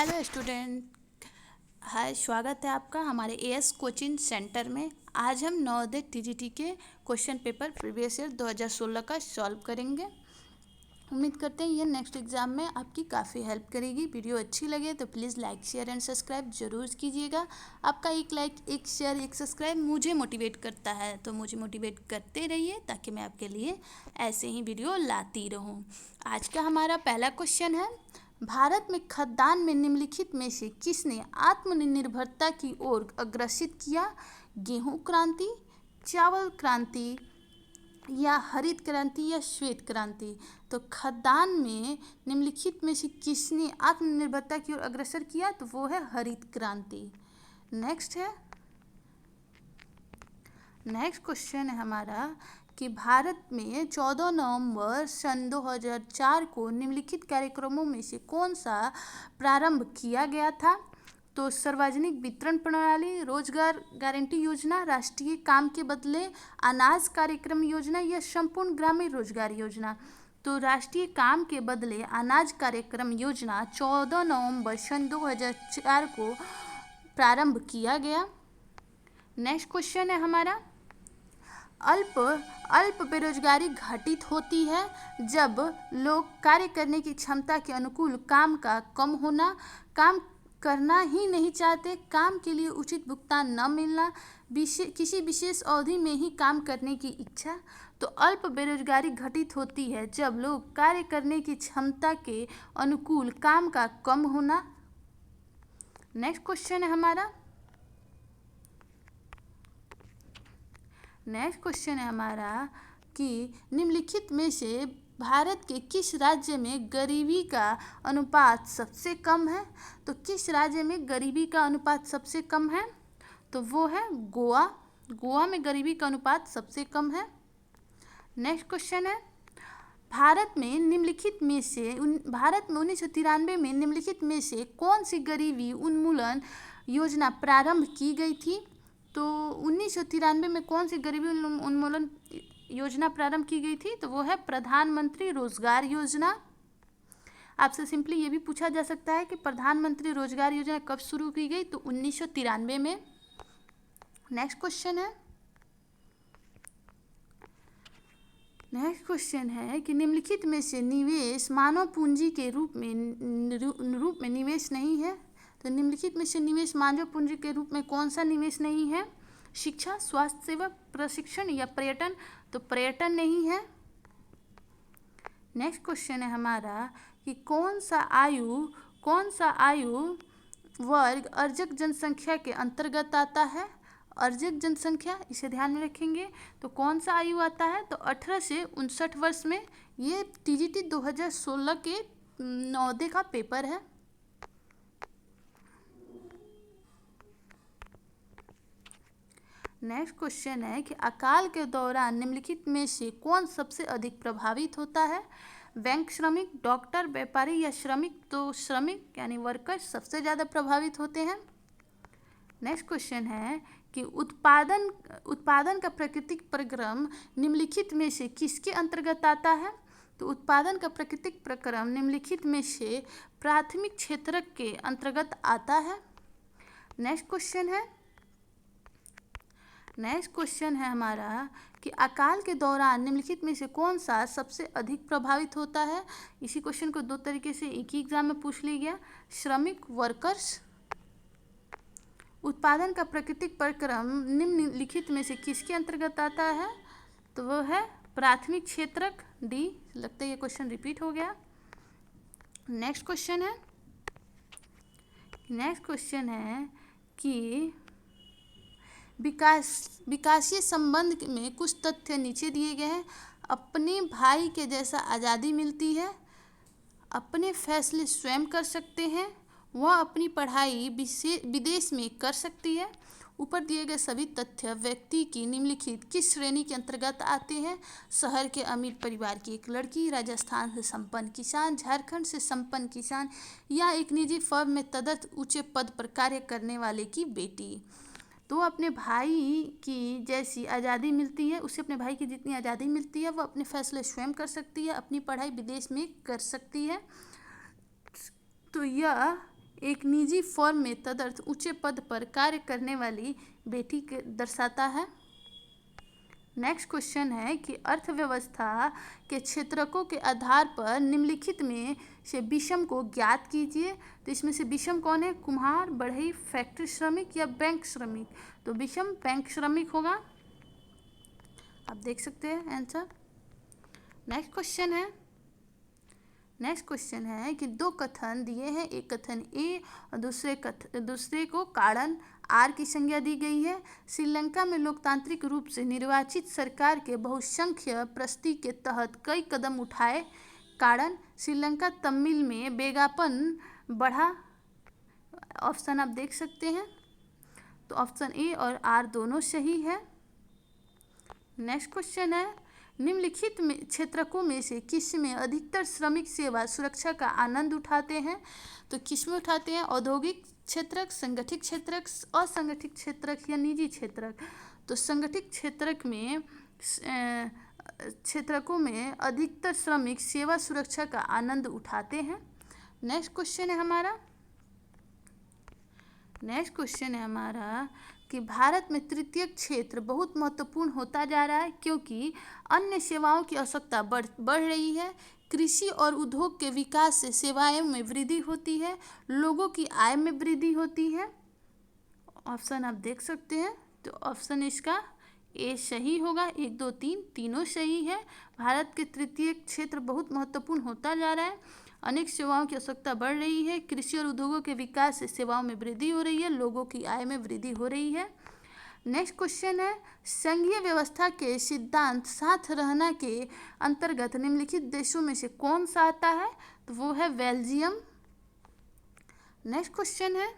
Hello student. हाय, स्वागत है आपका हमारे एएस कोचिंग सेंटर में। आज हम नवोदय टीजीटी के क्वेश्चन पेपर प्रीवियस ईयर 2016 का सॉल्व करेंगे। उम्मीद करते हैं ये नेक्स्ट एग्ज़ाम में आपकी काफ़ी हेल्प करेगी। वीडियो अच्छी लगे तो please like share and subscribe ज़रूर कीजिएगा। आपका एक लाइक, एक शेयर, एक सब्सक्राइब मुझे मोटिवेट करता है, तो मुझे मोटिवेट करते रहिए ताकि मैं आपके लिए ऐसे ही वीडियो लाती रहूँ। आज का हमारा पहला क्वेश्चन है, भारत में खाद्यान्न में निम्नलिखित में से किसने आत्मनिर्भरता की ओर अग्रसित किया? गेहूं क्रांति, चावल क्रांति या हरित क्रांति या श्वेत क्रांति? तो खाद्यान्न में निम्नलिखित में से किसने आत्मनिर्भरता की ओर अग्रसर किया? तो वो है हरित क्रांति। नेक्स्ट क्वेश्चन है हमारा कि भारत में 14 नवंबर सन 2004 को निम्नलिखित कार्यक्रमों में से कौन सा प्रारंभ किया गया था? तो सार्वजनिक वितरण प्रणाली, रोजगार गारंटी योजना, राष्ट्रीय काम के बदले अनाज कार्यक्रम योजना या संपूर्ण ग्रामीण रोजगार योजना? तो राष्ट्रीय काम के बदले अनाज कार्यक्रम योजना 14 नवंबर सन 2004 को प्रारंभ किया गया। नेक्स्ट क्वेश्चन है हमारा, अल्प बेरोजगारी घटित होती है जब लोग कार्य करने की क्षमता के अनुकूल काम का कम होना, काम करना ही नहीं चाहते, काम के लिए उचित भुगतान न मिलना, किसी विशेष अवधि में ही काम करने की इच्छा। तो अल्प बेरोजगारी घटित होती है जब लोग कार्य करने की क्षमता के अनुकूल काम का कम होना। नेक्स्ट क्वेश्चन है हमारा, कि निम्नलिखित में से भारत के किस राज्य में गरीबी का अनुपात सबसे कम है? तो किस राज्य में गरीबी का अनुपात सबसे कम है? तो वो है गोवा। गोवा में गरीबी का अनुपात सबसे कम है। नेक्स्ट क्वेश्चन है, भारत में 1993 में निम्नलिखित में से कौन सी गरीबी उन्मूलन योजना प्रारंभ की गई थी? तो 1993 में कौन सी गरीबी उन्मूलन योजना प्रारंभ की गई थी? तो वो है प्रधानमंत्री रोजगार योजना। आपसे सिंपली ये भी पूछा जा सकता है कि प्रधानमंत्री रोजगार योजना कब शुरू की गई? तो 1993 में। नेक्स्ट क्वेश्चन है कि निम्नलिखित में से निवेश मानव पूंजी के रूप में निवेश नहीं है। तो निम्नलिखित में से निवेश मानव पूंजी के रूप में कौन सा निवेश नहीं है? शिक्षा, स्वास्थ्य सेवा, प्रशिक्षण या पर्यटन? तो पर्यटन नहीं है। नेक्स्ट क्वेश्चन है हमारा कि कौन सा आयु वर्ग अर्जक जनसंख्या के अंतर्गत आता है? अर्जक जनसंख्या, इसे ध्यान में रखेंगे। तो कौन सा आयु आता है? तो 18 से 59 वर्ष में। ये टीजीटी 2016 के नवोदय का पेपर है। नेक्स्ट क्वेश्चन है कि अकाल के दौरान निम्नलिखित में से कौन सबसे अधिक प्रभावित होता है? बैंक श्रमिक, डॉक्टर, व्यापारी या श्रमिक? तो श्रमिक यानी वर्कर्स सबसे ज़्यादा प्रभावित होते हैं। नेक्स्ट क्वेश्चन है कि उत्पादन का प्राकृतिक प्रक्रम निम्नलिखित में से किसके अंतर्गत आता है? तो उत्पादन का प्राकृतिक प्रक्रम निम्नलिखित में से प्राथमिक क्षेत्रक के अंतर्गत आता है। नेक्स्ट क्वेश्चन है हमारा कि अकाल के दौरान निम्नलिखित में से कौन सा सबसे अधिक प्रभावित होता है? इसी क्वेश्चन को दो तरीके से एक ही एग्जाम में पूछ लिया गया, श्रमिक, वर्कर्स। उत्पादन का प्राकृतिक प्रक्रम निम्नलिखित में से किसके अंतर्गत आता है? तो वो है प्राथमिक क्षेत्रक, डी। लगता है ये क्वेश्चन रिपीट हो गया। नेक्स्ट क्वेश्चन है कि विकासीय संबंध में कुछ तथ्य नीचे दिए गए हैं। अपने भाई के जैसा आज़ादी मिलती है, अपने फैसले स्वयं कर सकते हैं, वह अपनी पढ़ाई विदेश में कर सकती है। ऊपर दिए गए सभी तथ्य व्यक्ति की निम्नलिखित किस श्रेणी के अंतर्गत आते हैं? शहर के अमीर परिवार की एक लड़की, राजस्थान से संपन्न किसान, झारखंड से संपन्न किसान या एक निजी फर्म में तदर्थ ऊंचे पद पर कार्य करने वाले की बेटी। तो अपने भाई की जैसी आज़ादी मिलती है, उसे अपने भाई की जितनी आज़ादी मिलती है, वह अपने फैसले स्वयं कर सकती है, अपनी पढ़ाई विदेश में कर सकती है। तो यह एक निजी फर्म में तदर्थ ऊंचे पद पर कार्य करने वाली बेटी के दर्शाता है। नेक्स्ट क्वेश्चन है कि अर्थव्यवस्था के क्षेत्रकों के आधार पर निम्नलिखित में से विषम को ज्ञात कीजिए। तो इसमें से विषम कौन है? कुम्हार, बढ़ई, फैक्ट्री श्रमिक या बैंक श्रमिक? तो विषम बैंक श्रमिक होगा। आप देख सकते हैं आंसर। नेक्स्ट क्वेश्चन है कि दो कथन दिए हैं, एक कथन ए और दूसरे को कारण आर की संज्ञा दी गई है। श्रीलंका में लोकतांत्रिक रूप से निर्वाचित सरकार के बहुसंख्य प्रस्ती के तहत कई कदम उठाए। कारण श्रीलंका तमिल में बेगापन बढ़ा। ऑप्शन आप देख सकते हैं। तो ऑप्शन ए और आर दोनों सही है। नेक्स्ट क्वेश्चन है निम्नलिखित क्षेत्रकों में से किस में अधिकतर श्रमिक सेवा सुरक्षा का आनंद उठाते हैं? तो किस में उठाते हैं? औद्योगिक क्षेत्रक, संगठित क्षेत्रक, असंगठित क्षेत्रक या निजी क्षेत्रक? तो संगठित क्षेत्रकों में अधिकतर श्रमिक सेवा सुरक्षा का आनंद उठाते हैं। नेक्स्ट क्वेश्चन है हमारा कि भारत में तृतीय क्षेत्र बहुत महत्वपूर्ण होता जा रहा है क्योंकि अन्य सेवाओं की आवश्यकता बढ़ रही है। कृषि और उद्योग के विकास से सेवाओं में वृद्धि होती है, लोगों की आय में वृद्धि होती है। ऑप्शन आप देख सकते हैं। तो ऑप्शन इसका ए सही होगा। 1, 2, 3 तीनों सही है। भारत के तृतीय क्षेत्र बहुत महत्वपूर्ण होता जा रहा है, अनेक सेवाओं की आवश्यकता बढ़ रही है, कृषि और उद्योगों के विकास से सेवाओं में वृद्धि हो रही है, लोगों की आय में वृद्धि हो रही है। नेक्स्ट क्वेश्चन है संघीय व्यवस्था के सिद्धांत साथ रहना के अंतर्गत निम्नलिखित देशों में से कौन सा आता है? तो वो है बेल्जियम। नेक्स्ट क्वेश्चन है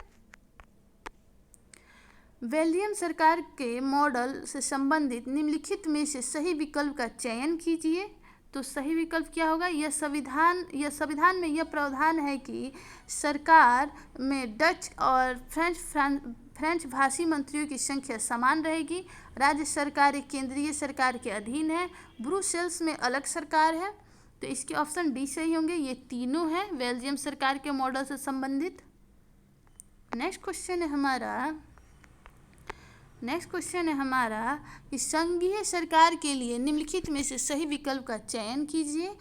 बेल्जियम सरकार के मॉडल से संबंधित निम्नलिखित में से सही विकल्प का चयन कीजिए। तो सही विकल्प क्या होगा? यह संविधान में यह प्रावधान है कि सरकार में डच और फ्रेंच भाषी मंत्रियों की संख्या समान रहेगी। राज्य सरकार केंद्रीय सरकार के अधीन है। ब्रुसेल्स में अलग सरकार है। तो इसके ऑप्शन डी सही होंगे। ये तीनों हैं बेल्जियम सरकार के मॉडल से संबंधित। नेक्स्ट क्वेश्चन है हमारा कि संघीय सरकार के लिए निम्नलिखित में से सही विकल्प का चयन कीजिए।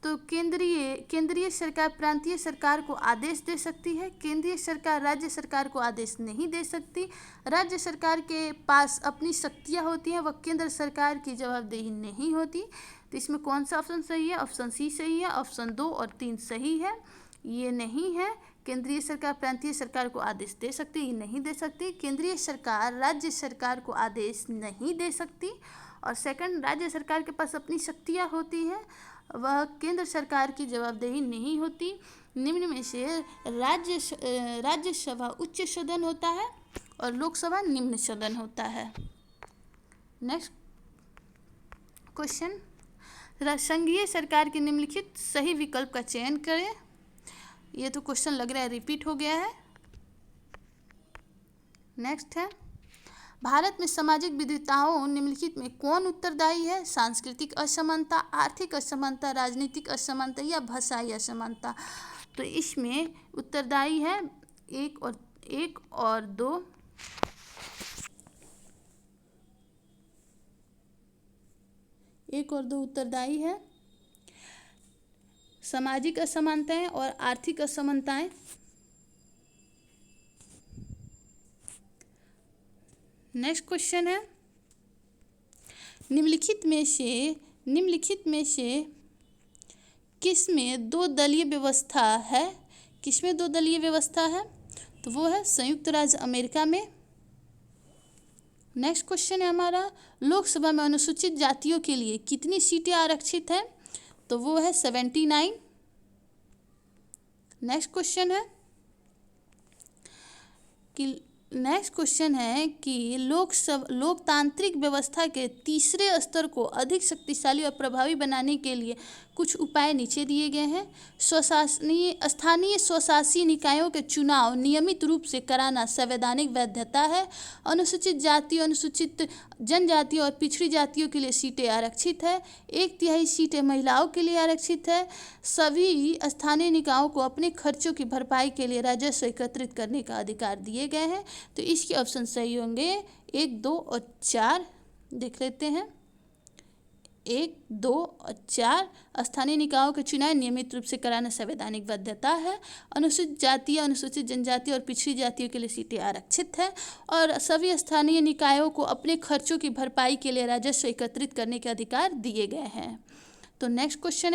तो केंद्रीय सरकार प्रांतीय सरकार को आदेश दे सकती है, केंद्रीय सरकार राज्य सरकार को आदेश नहीं दे सकती, राज्य सरकार के पास अपनी शक्तियाँ होती हैं, वह केंद्र सरकार की जवाबदेही नहीं होती। तो इसमें कौन सा ऑप्शन सही है? ऑप्शन सी सही है। ऑप्शन 2 और 3 सही है। ये नहीं है। केंद्रीय सरकार प्रांतीय सरकार को आदेश दे सकती, ये नहीं दे सकती। केंद्रीय सरकार राज्य सरकार को आदेश नहीं दे सकती। और सेकंड, राज्य सरकार के पास अपनी शक्तियाँ होती हैं, वह केंद्र सरकार की जवाबदेही नहीं होती। निम्न में से राज्यसभा उच्च सदन होता है और लोकसभा निम्न सदन होता है। नेक्स्ट क्वेश्चन, संघीय सरकार के निम्नलिखित सही विकल्प का चयन करें। ये तो क्वेश्चन लग रहा है रिपीट हो गया है। नेक्स्ट है भारत में सामाजिक विविधताओं निम्नलिखित में कौन उत्तरदायी है? सांस्कृतिक असमानता, आर्थिक असमानता, राजनीतिक असमानता या भाषाई असमानता? तो इसमें उत्तरदायी है 1 और 2। एक और 2 उत्तरदायी है, सामाजिक असमानताएं और आर्थिक असमानताएं। नेक्स्ट क्वेश्चन है निम्नलिखित में से किसमें 2 दलीय व्यवस्था है? किसमें 2 दलीय व्यवस्था है? तो वो है संयुक्त राज्य अमेरिका में। नेक्स्ट क्वेश्चन है हमारा लोकसभा में अनुसूचित जातियों के लिए कितनी सीटें आरक्षित हैं? तो वो है 79। नेक्स्ट क्वेश्चन है कि लोकतांत्रिक व्यवस्था के तीसरे स्तर को अधिक शक्तिशाली और प्रभावी बनाने के लिए कुछ उपाय नीचे दिए गए हैं। स्थानीय स्वशासी निकायों के चुनाव नियमित रूप से कराना संवैधानिक वैधता है। अनुसूचित जाति, अनुसूचित जनजाति और पिछड़ी जातियों के लिए सीटें आरक्षित है। 1/3 सीटें महिलाओं के लिए आरक्षित है। सभी स्थानीय निकायों को अपने खर्चों की भरपाई के लिए राजस्व एकत्रित करने का अधिकार दिए गए हैं। तो इसके ऑप्शन सही होंगे 1, 2 और 4। देख लेते हैं 1, 2 और 4। स्थानीय निकायों के चुनाव नियमित रूप से कराना संवैधानिक बाध्यता है। अनुसूचित जाति, अनुसूचित जनजाति और पिछड़ी जातियों के लिए सीटें आरक्षित है। और सभी स्थानीय निकायों को अपने खर्चों की भरपाई के लिए राजस्व एकत्रित करने के अधिकार दिए गए हैं। तो नेक्स्ट क्वेश्चन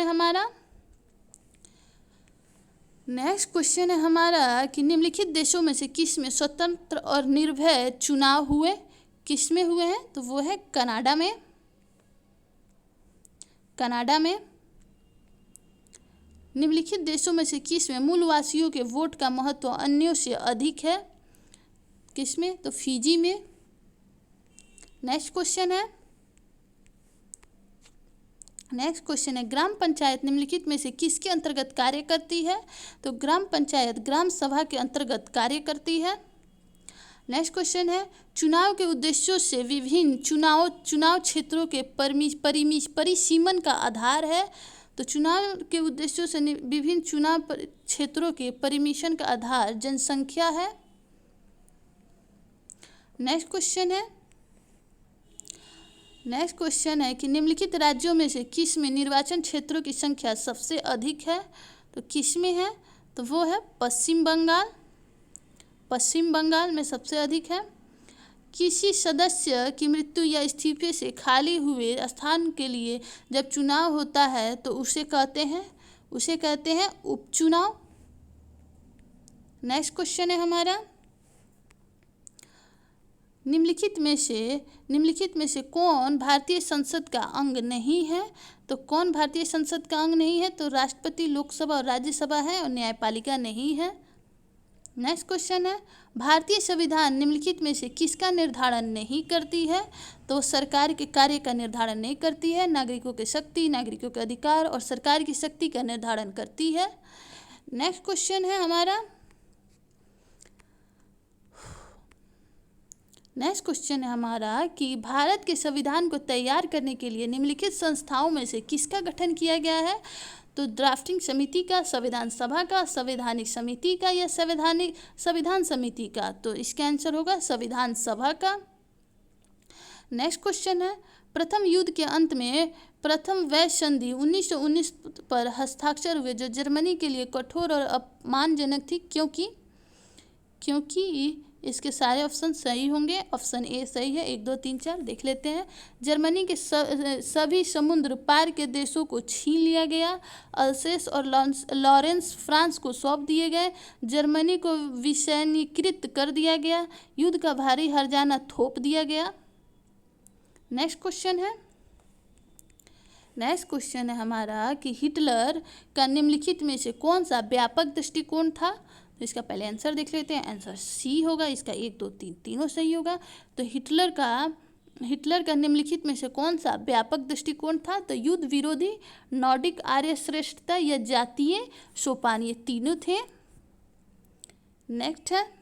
है हमारा कि निम्नलिखित देशों में से किस में स्वतंत्र और निर्भय चुनाव हुए? किस में हुए हैं? तो वो है कनाडा में। निम्नलिखित देशों में से किस में मूलवासियों के वोट का महत्व अन्यों से अधिक है? किस में? तो फिजी में। नेक्स्ट क्वेश्चन है ग्राम पंचायत निम्नलिखित में से किसके अंतर्गत कार्य करती है? तो ग्राम पंचायत ग्राम सभा के अंतर्गत कार्य करती है। नेक्स्ट क्वेश्चन है चुनाव के उद्देश्यों से विभिन्न चुनाव क्षेत्रों के परिसीमन का आधार है। तो चुनाव के उद्देश्यों से विभिन्न चुनाव क्षेत्रों के परिसीमन का आधार जनसंख्या है। नेक्स्ट क्वेश्चन है कि निम्नलिखित राज्यों में से किस में निर्वाचन क्षेत्रों की संख्या सबसे अधिक है? तो किस में है? तो वो है पश्चिम बंगाल में सबसे अधिक है। किसी सदस्य की मृत्यु या इस्तीफे से खाली हुए स्थान के लिए जब चुनाव होता है तो उसे कहते हैं उपचुनाव। नेक्स्ट क्वेश्चन है हमारा निम्नलिखित में से कौन भारतीय संसद का अंग नहीं है? तो कौन भारतीय संसद का अंग नहीं है? तो राष्ट्रपति, लोकसभा और राज्यसभा है और न्यायपालिका नहीं है। नेक्स्ट क्वेश्चन है भारतीय संविधान निम्नलिखित में से किसका निर्धारण नहीं करती है? तो सरकार के कार्य का निर्धारण नहीं करती है। नागरिकों की शक्ति, नागरिकों के अधिकार और सरकार की शक्ति का निर्धारण करती है। नेक्स्ट क्वेश्चन है हमारा कि भारत के संविधान को तैयार करने के लिए निम्नलिखित संस्थाओं में से किसका गठन किया गया है? तो ड्राफ्टिंग समिति का, संविधान सभा का, संवैधानिक समिति का या संविधान समिति का? तो इसका आंसर होगा संविधान सभा का। नेक्स्ट क्वेश्चन है प्रथम युद्ध के अंत में प्रथम वैश्य संधि 1919 पर हस्ताक्षर हुए जो जर्मनी के लिए कठोर और अपमानजनक थी। क्योंकि इसके सारे ऑप्शन सही होंगे। ऑप्शन ए सही है। 1, 2, 3, 4 देख लेते हैं। जर्मनी के सभी समुद्र पार के देशों को छीन लिया गया। अल्सेस और लॉरेंस फ्रांस को सौंप दिए गए। जर्मनी को विसैन्यीकृत कर दिया गया। युद्ध का भारी हर्जाना थोप दिया गया। नेक्स्ट क्वेश्चन है हमारा कि हिटलर का निम्नलिखित में से कौन सा व्यापक दृष्टिकोण था? तो इसका पहले आंसर देख लेते हैं। आंसर सी होगा। इसका 1, 2, 3 तीनों सही होगा। तो हिटलर का निम्नलिखित में से कौन सा व्यापक दृष्टिकोण था? तो युद्ध विरोधी, नॉर्डिक आर्य श्रेष्ठता या जातीय सोपान, ये तीनों थे। नेक्स्ट है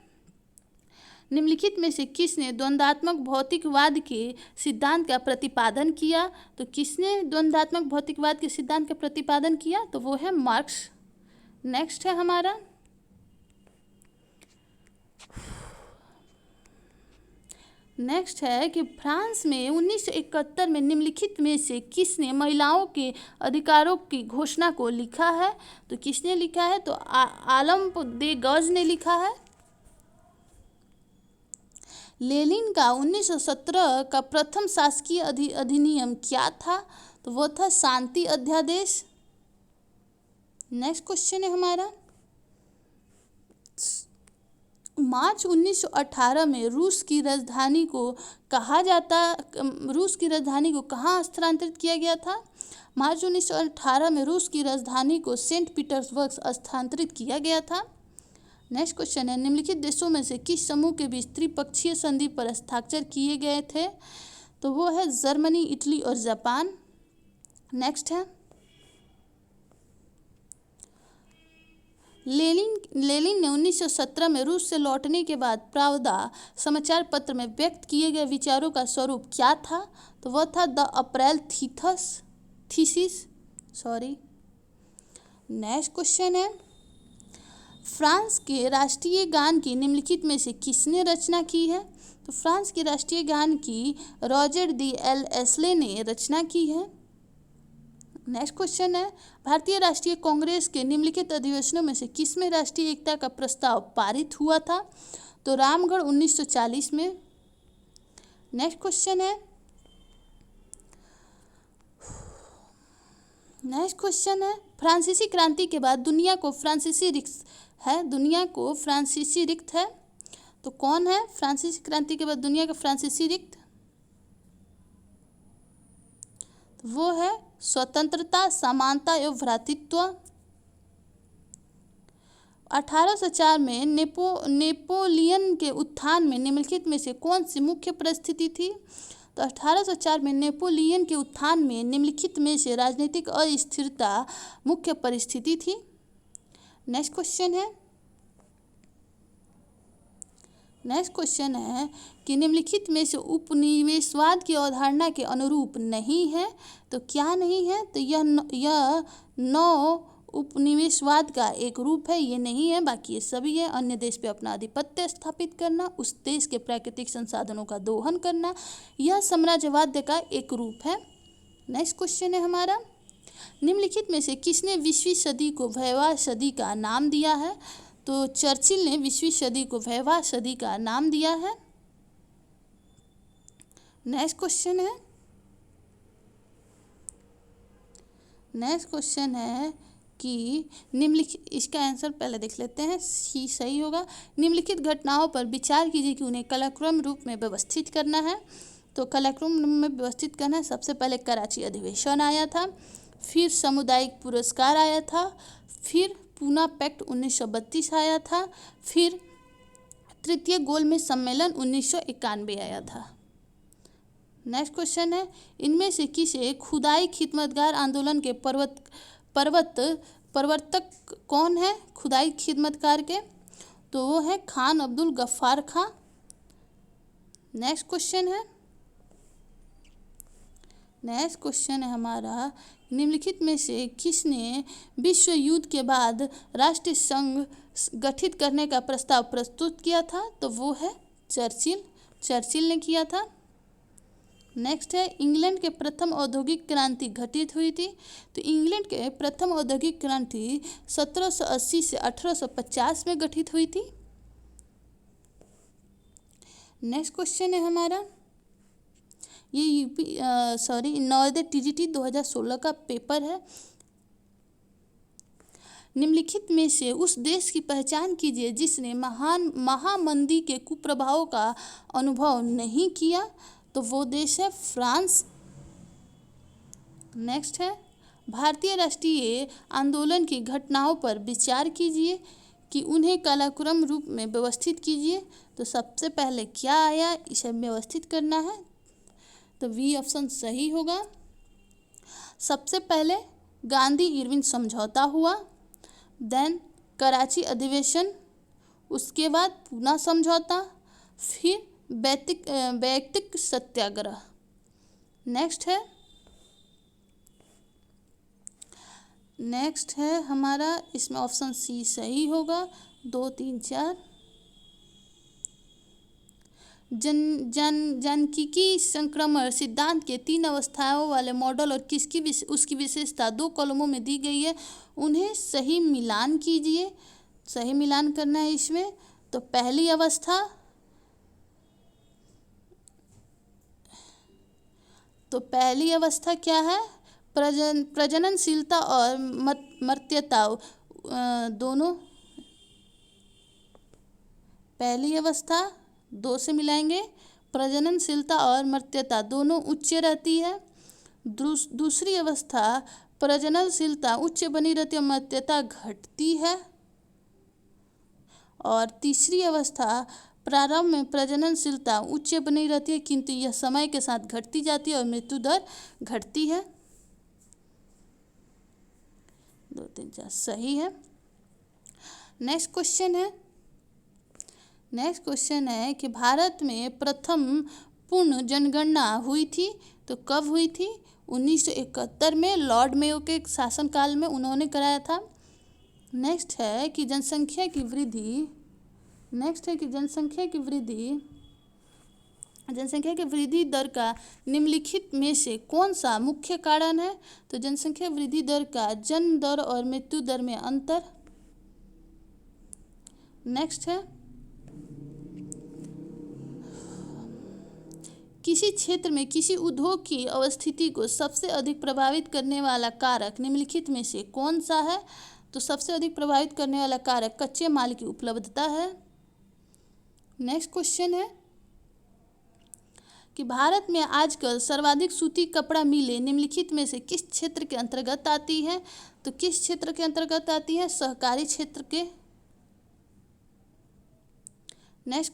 निम्नलिखित में से किसने द्वंद्वात्मक भौतिकवाद के सिद्धांत का प्रतिपादन किया? तो किसने द्वंद्वात्मक भौतिकवाद के सिद्धांत का प्रतिपादन किया? तो वो है मार्क्स। नेक्स्ट है हमारा नेक्स्ट है कि फ्रांस में 1971 में निम्नलिखित में से किसने महिलाओं के अधिकारों की घोषणा को लिखा है? तो किसने लिखा है? तो आलम दे गौज ने लिखा है। लेनिन का 1917 का प्रथम शासकीय अधिनियम क्या था? तो वो था शांति अध्यादेश। नेक्स्ट क्वेश्चन है हमारा मार्च 1918 में रूस की राजधानी को कहाँ स्थानांतरित किया गया था? मार्च 1918 में रूस की राजधानी को सेंट पीटर्सबर्ग स्थानांतरित किया गया था। नेक्स्ट क्वेश्चन है निम्नलिखित देशों में से किस समूह के बीच त्रिपक्षीय संधि पर हस्ताक्षर किए गए थे? तो वो है जर्मनी, इटली और जापान। नेक्स्ट है लेनिन ने 1917 में रूस से लौटने के बाद प्रावदा समाचार पत्र में व्यक्त किए गए विचारों का स्वरूप क्या था? तो वह था the April thesis. Next question है, फ्रांस के राष्ट्रीय गान की निम्नलिखित में से किसने रचना की है? तो फ्रांस के राष्ट्रीय गान की रॉजर दी एल एस्ले ने रचना की है। नेक्स्ट क्वेश्चन है, भारतीय राष्ट्रीय कांग्रेस के निम्नलिखित अधिवेशनों में से किसमें राष्ट्रीय एकता का प्रस्ताव पारित हुआ था? तो रामगढ़ 1940 में। नेक्स्ट क्वेश्चन है, फ्रांसीसी क्रांति के बाद दुनिया को फ्रांसीसी रिक्त है। तो कौन है फ्रांसीसी क्रांति के बाद दुनिया का फ्रांसीसी रिक्त? तो वो है स्वतंत्रता, समानता एवं भ्रातृत्व। 1804 में नेपोलियन के उत्थान में निम्नलिखित में से कौन सी मुख्य परिस्थिति थी? तो 1804 में नेपोलियन के उत्थान में निम्नलिखित में से राजनीतिक अस्थिरता मुख्य परिस्थिति थी। नेक्स्ट क्वेश्चन है कि निम्नलिखित में से उपनिवेशवाद की अवधारणा के अनुरूप नहीं है। तो क्या नहीं है? तो यह नौ उपनिवेशवाद का एक रूप है, ये नहीं है, बाकी ये सभी है। अन्य देश पे अपना आधिपत्य स्थापित करना, उस देश के प्राकृतिक संसाधनों का दोहन करना, यह साम्राज्यवाद का एक रूप है। नेक्स्ट क्वेश्चन है हमारा, निम्नलिखित में से किसने 20वीं सदी को भयावह सदी का नाम दिया है? तो चर्चिल ने 20वीं सदी को भयावह सदी का नाम दिया है। नेक्स्ट क्वेश्चन है कि निम्नलिखित, इसका आंसर पहले देख लेते हैं, सी सही होगा। निम्नलिखित घटनाओं पर विचार कीजिए कि उन्हें कालक्रम रूप में व्यवस्थित करना है। तो कालक्रम में व्यवस्थित करना है, सबसे पहले कराची अधिवेशन आया था, फिर सामुदायिक पुरस्कार आया था, फिर पूना पैक्ट 1932 आया था, फिर तृतीय गोलमेज सम्मेलन 1991 आया था। नेक्स्ट क्वेश्चन है, इनमें से किसे खुदाई खिदमतगार आंदोलन के प्रवर्तक कौन है? खुदाई खिदमतकार के, तो वो है खान अब्दुल गफ्फार खां। नेक्स्ट क्वेश्चन है हमारा, निम्नलिखित में से किसने विश्व युद्ध के बाद राष्ट्रीय संघ गठित करने का प्रस्ताव प्रस्तुत किया था? तो वो है चर्चिल ने किया था। नेक्स्ट है, इंग्लैंड के प्रथम औद्योगिक क्रांति घटित हुई थी। तो इंग्लैंड के प्रथम औद्योगिक क्रांति 1780 से 1850 में घटित हुई थी। नेक्स्ट क्वेश्चन है हमारा, ये नवोदय टीजीटी 2016 का पेपर है। निम्नलिखित में से उस देश की पहचान कीजिए जिसने महामंदी के कुप्रभावों का अनुभव नहीं किया। तो वो देश है फ्रांस। नेक्स्ट है, भारतीय राष्ट्रीय आंदोलन की घटनाओं पर विचार कीजिए कि उन्हें कालक्रम रूप में व्यवस्थित कीजिए। तो सबसे पहले क्या आया, इसे व्यवस्थित करना है, तो वी ऑप्शन सही होगा। सबसे पहले गांधी इरविन समझौता हुआ, देन कराची अधिवेशन, उसके बाद पूना समझौता, फिर वैयक्तिक सत्याग्रह। नेक्स्ट है हमारा, इसमें ऑप्शन सी सही होगा, 2, 3, 4। जानकीकी संक्रमण सिद्धांत के 3 अवस्थाओं वाले मॉडल और उसकी विशेषता 2 कॉलमों में दी गई है, उन्हें सही मिलान कीजिए। सही मिलान करना है इसमें। तो पहली अवस्था क्या है? प्रजननशीलता और मर्त्यता दोनों। पहली अवस्था 2 से मिलाएंगे, प्रजननशीलता और मर्त्यता दोनों उच्च रहती है। दूसरी अवस्था प्रजननशीलता उच्च बनी रहती है, मर्त्यता घटती है। और तीसरी अवस्था प्रारंभ में प्रजननशीलता उच्च बनी रहती है, किंतु यह समय के साथ घटती जाती है और मृत्यु दर घटती है। 2, 3, 4 सही है। नेक्स्ट क्वेश्चन है कि भारत में प्रथम पूर्ण जनगणना हुई थी तो कब हुई थी? 1971 में लॉर्ड मेयो के शासनकाल में उन्होंने कराया था। नेक्स्ट है कि जनसंख्या की वृद्धि दर का निम्नलिखित में से कौन सा मुख्य कारण है? तो जनसंख्या वृद्धि दर का जन्म दर और मृत्यु दर में अंतर। नेक्स्ट है किसी क्षेत्र में किसी उद्योग की अवस्थिति को सबसे अधिक प्रभावित करने वाला कारक निम्नलिखित में से कौन सा है? तो सबसे अधिक प्रभावित करने वाला कारक कच्चे माल की उपलब्धता है। नेक्स्ट क्वेश्चन है कि भारत में आजकल सर्वाधिक सूती कपड़ा मिलें निम्नलिखित में से किस क्षेत्र के अंतर्गत आती है? तो किस क्षेत्र के अंतर्गत आती है? सहकारी क्षेत्र के। नेक्स्ट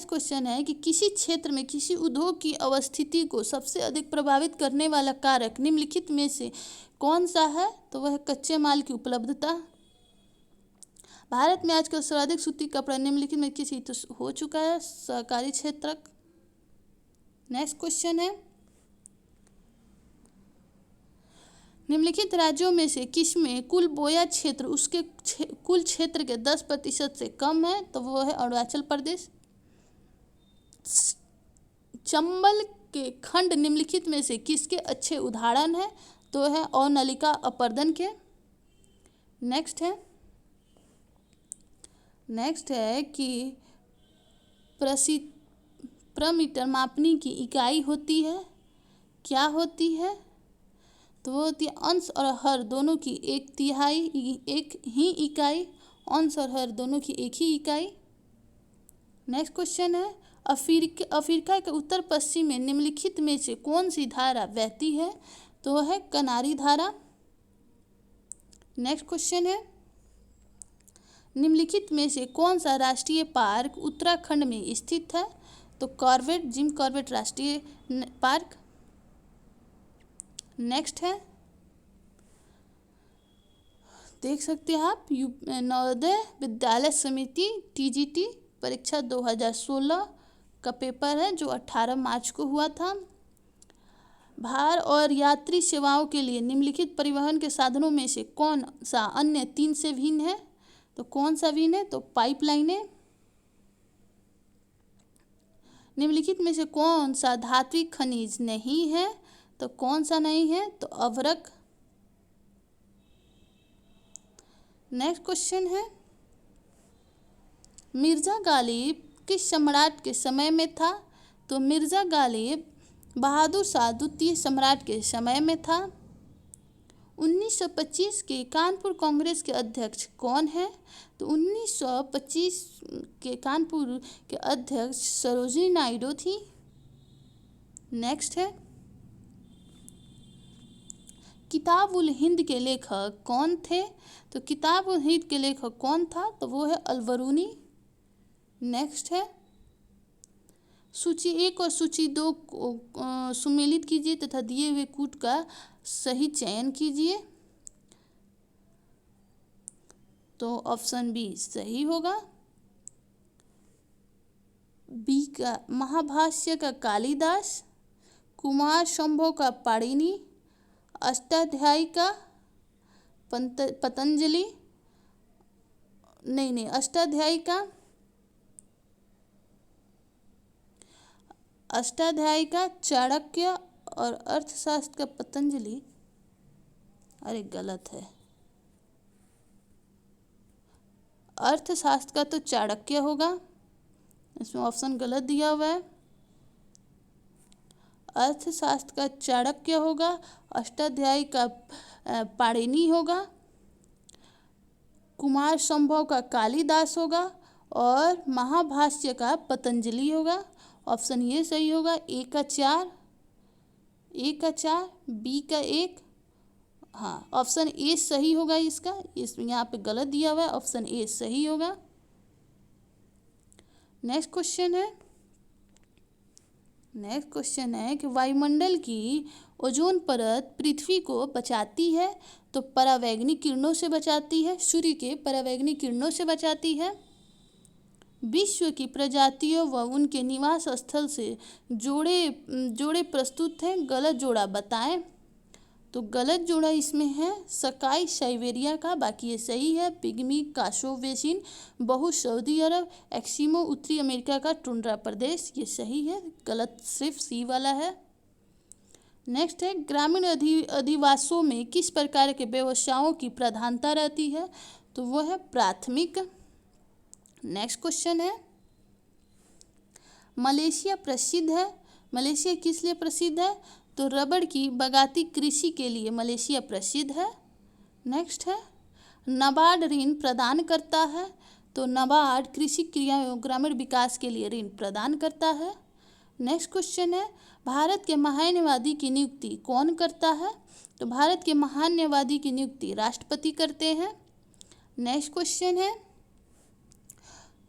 क्वेश्चन है कि किसी क्षेत्र में किसी उद्योग की अवस्थिति को सबसे अधिक प्रभावित करने वाला कारक निम्नलिखित में से कौन सा है? तो वह कच्चे माल की उपलब्धता। भारत में आजकल सर्वाधिक सूती कपड़ा निम्नलिखित में किसी तो हो चुका है सहकारी क्षेत्र। नेक्स्ट क्वेश्चन है निम्नलिखित राज्यों में से किसमें कुल बोया क्षेत्र उसके कुल क्षेत्र के 10% से कम है? तो वो है अरुणाचल प्रदेश। चंबल के खंड निम्नलिखित में से किसके अच्छे उदाहरण है? तो है अवनलिका अपर्दन के। नेक्स्ट है कि प्रमीटर मापने की इकाई होती है, क्या होती है? तो वो होती है अंश और हर दोनों की 1/3 एक ही इकाई, अंश और हर दोनों की एक ही इकाई। नेक्स्ट क्वेश्चन है अफ्रीका के उत्तर पश्चिम में निम्नलिखित में से कौन सी धारा बहती है? तो वह है कनारी धारा। नेक्स्ट क्वेश्चन है निम्नलिखित में से कौन सा राष्ट्रीय पार्क उत्तराखंड में स्थित है? तो जिम कॉर्बेट राष्ट्रीय पार्क। नेक्स्ट है देख सकते हैं आप नवोदय विद्यालय समिति TGT परीक्षा 2016 का पेपर है जो 18 मार्च को हुआ था। भार और यात्री सेवाओं के लिए निम्नलिखित परिवहन के साधनों में से कौन सा अन्य 3 से भिन्न है? तो कौन सा भिन्न है? तो पाइपलाइनें। निम्नलिखित में से कौन सा धात्विक खनिज नहीं है? तो कौन सा नहीं है? तो अभ्रक। नेक्स्ट क्वेश्चन है मिर्जा गालिब किस सम्राट के समय में था? तो मिर्जा गालिब बहादुर शाह द्वितीय सम्राट के समय में था। 1925 के कानपुर कांग्रेस के अध्यक्ष कौन है? तो 1925 के कानपुर के अध्यक्ष सरोजिनी नायडू थी। नेक्स्ट है किताब उल हिंद के लेखक कौन थे? तो किताब उल हिंद के लेखक कौन था? तो वो है अल-बरूनी। नेक्स्ट है सूची 1 और सूची 2 को सुमेलित कीजिए तथा दिए हुए कूट का सही चयन कीजिए। तो ऑप्शन बी सही होगा। बी का महाभाष्य का कालिदास, कुमार संभव का पाणिनि, अष्टाध्यायी का पतंजलि, नहीं अष्टाध्यायी का चाणक्य और अर्थशास्त्र का पतंजलि। अरे गलत है, अर्थशास्त्र का तो चाणक्य होगा, इसमें ऑप्शन गलत दिया हुआ है। अर्थशास्त्र का चाणक्य होगा, अष्टाध्यायी का पाणिनि होगा, कुमार संभव का कालिदास होगा और महाभाष्य का पतंजलि होगा। ऑप्शन ये सही होगा। ए का 4, बी का 1। हाँ, ऑप्शन ए सही होगा इसका, इसमें यहाँ पे गलत दिया हुआ है, ऑप्शन ए सही होगा। नेक्स्ट क्वेश्चन है नेक्स्ट क्वेश्चन है कि वायुमंडल की ओजोन परत पृथ्वी को बचाती है, तो परावैंगनिक किरणों से बचाती है, सूर्य के परावैंगनिक किरणों से बचाती है। विश्व की प्रजातियों व उनके निवास स्थल से जोड़े प्रस्तुत हैं, गलत जोड़ा बताएं। तो गलत जोड़ा इसमें है सकाई साइबेरिया का, बाकी ये सही है। पिग्मी कासोवेसिन बहु सऊदी अरब, एक्सिमो उत्तरी अमेरिका का टुंड्रा प्रदेश, ये सही है। गलत सिर्फ सी वाला है। नेक्स्ट है ग्रामीण अधिवासों में किस प्रकार के व्यवसायों की प्रधानता रहती है, तो वो है प्राथमिक। नेक्स्ट क्वेश्चन है मलेशिया प्रसिद्ध है, मलेशिया किस लिए प्रसिद्ध है, तो रबड़ की बागायती कृषि के लिए मलेशिया प्रसिद्ध है। नेक्स्ट है नाबार्ड ऋण प्रदान करता है, तो नाबार्ड कृषि क्रिया एवं ग्रामीण विकास के लिए ऋण प्रदान करता है। नेक्स्ट क्वेश्चन है भारत के महान्यवादी की नियुक्ति कौन करता है, तो भारत के महान्यवादी की नियुक्ति राष्ट्रपति करते हैं। नेक्स्ट क्वेश्चन है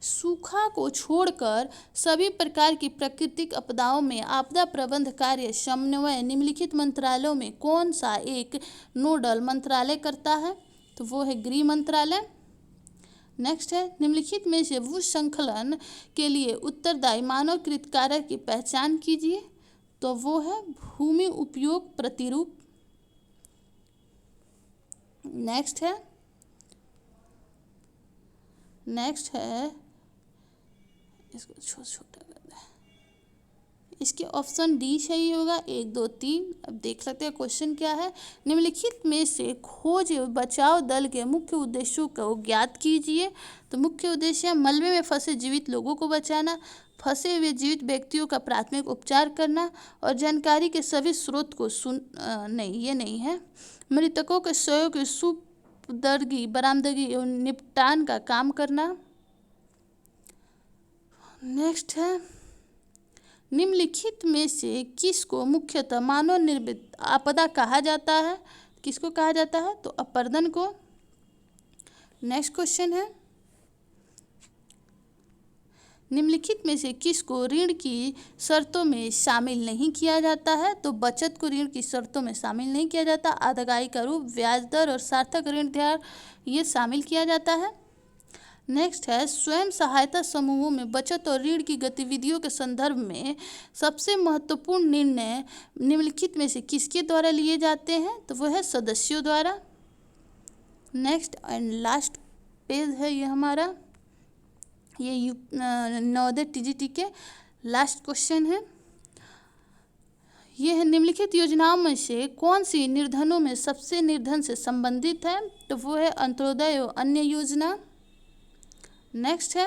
सूखा को छोड़कर सभी प्रकार की प्राकृतिक आपदाओं में आपदा प्रबंध कार्य समन्वय निम्नलिखित मंत्रालयों में कौन सा एक नोडल मंत्रालय करता है, तो वो है गृह मंत्रालय। नेक्स्ट है निम्नलिखित में से भूस्खलन के लिए उत्तरदायी मानवकृत कारक की पहचान कीजिए, तो वो है भूमि उपयोग प्रतिरूप। नेक्स्ट है इसको छोटा कर दें, इसके ऑप्शन डी सही होगा, 1 2 3। अब देख सकते हैं क्वेश्चन क्या है। निम्नलिखित में से खोज एवं बचाव दल के मुख्य उद्देश्यों को ज्ञात कीजिए, तो मुख्य उद्देश्य मलबे में फंसे जीवित लोगों को बचाना, फंसे हुए जीवित व्यक्तियों का प्राथमिक उपचार करना और जानकारी के सभी स्रोत को नहीं ये नहीं है, मृतकों के शवों की सुपुर्दगी बरामदगी एवं निपटान का काम करना। नेक्स्ट है निम्नलिखित में से किसको मुख्यतः मानव निर्मित आपदा कहा जाता है, किसको कहा जाता है, तो अपरदन को। नेक्स्ट क्वेश्चन है निम्नलिखित में से किसको ऋण की शर्तों में शामिल नहीं किया जाता है, तो बचत को ऋण की शर्तों में शामिल नहीं किया जाता। अदायगी का रूप, ब्याज दर और सार्थक ऋण ध्यान ये शामिल किया जाता है। नेक्स्ट है स्वयं सहायता समूहों में बचत और ऋण की गतिविधियों के संदर्भ में सबसे महत्वपूर्ण निर्णय निम्नलिखित में से किसके द्वारा लिए जाते हैं, तो वह है सदस्यों द्वारा। नेक्स्ट एंड लास्ट पेज है ये हमारा, ये नवोदय टीजीटी के लास्ट क्वेश्चन है। ये है निम्नलिखित योजनाओं में से कौन सी निर्धनों में सबसे निर्धन से संबंधित है, तो वो है अंत्योदय और अन्य योजना। नेक्स्ट है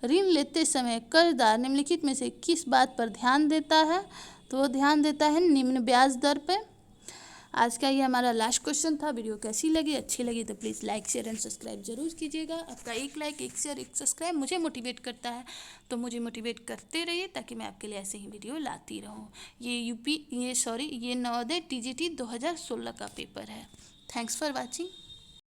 ऋण लेते समय कर्जदार निम्नलिखित में से किस बात पर ध्यान देता है, तो वो ध्यान देता है निम्न ब्याज दर पे। आज का ये हमारा लास्ट क्वेश्चन था। वीडियो कैसी लगी, अच्छी लगी तो please like share and subscribe जरूर कीजिएगा। आपका एक लाइक, एक शेयर, एक सब्सक्राइब मुझे मोटिवेट करता है, तो मुझे मोटिवेट करते रहिए ताकि मैं आपके लिए ऐसे ही वीडियो लाती रहूँ। ये नवोदय टीजीटी 2016 का पेपर है। Thanks for watching.